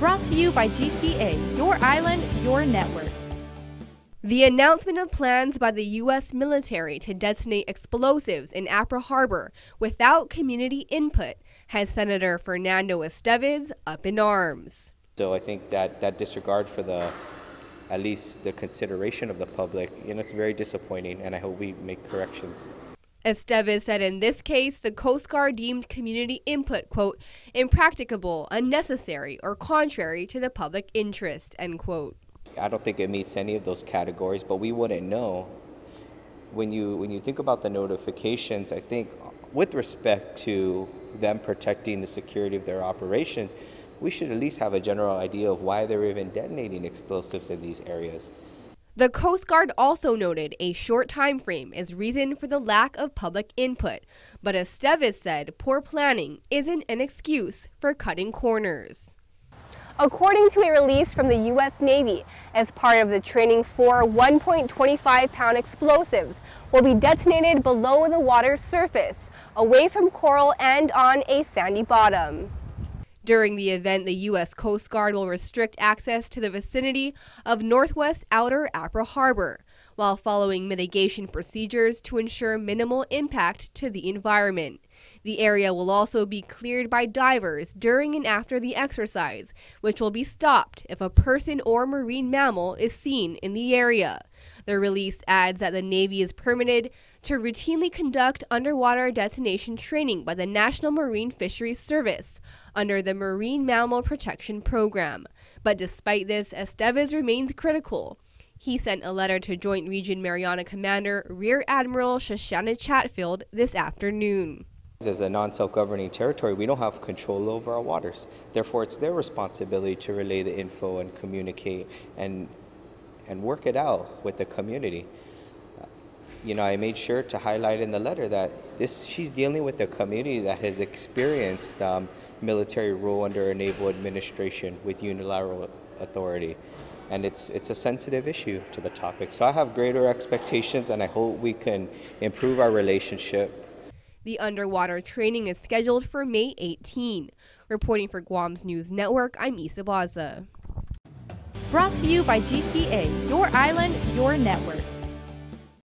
Brought to you by GTA, your island, your network. The announcement of plans by the U.S. military to detonate explosives in Apra Harbor without community input has Senator Fernando Esteves up in arms. So I think that disregard for at least the consideration of the public, it's very disappointing, and I hope we make corrections. Esteves said in this case, the Coast Guard deemed community input, quote, impracticable, unnecessary, or contrary to the public interest, end quote. I don't think it meets any of those categories, but we wouldn't know. When you think about the notifications, I think with respect to them protecting the security of their operations, we should at least have a general idea of why they're even detonating explosives in these areas. The Coast Guard also noted a short time frame as reason for the lack of public input, but Esteves said poor planning isn't an excuse for cutting corners. According to a release from the U.S. Navy, as part of the training, 4 1.25-pound explosives will be detonated below the water's surface, away from coral and on a sandy bottom. During the event, the U.S. Coast Guard will restrict access to the vicinity of northwest outer Apra Harbor, while following mitigation procedures to ensure minimal impact to the environment. The area will also be cleared by divers during and after the exercise, which will be stopped if a person or marine mammal is seen in the area. The release adds that the Navy is permitted to routinely conduct underwater detonation training by the National Marine Fisheries Service under the Marine Mammal Protection Program. But despite this, Esteves remains critical. He sent a letter to Joint Region Mariana Commander Rear Admiral Shoshana Chatfield this afternoon. As a non-self-governing territory, we don't have control over our waters. Therefore, it's their responsibility to relay the info and communicate and work it out with the community. I made sure to highlight in the letter that she's dealing with a community that has experienced military rule under a naval administration with unilateral authority. And it's a sensitive issue to the topic. So I have greater expectations, and I hope we can improve our relationship. The underwater training is scheduled for May 18. Reporting for Guam's News Network, I'm Isa Baza. Brought to you by GTA, your island, your network.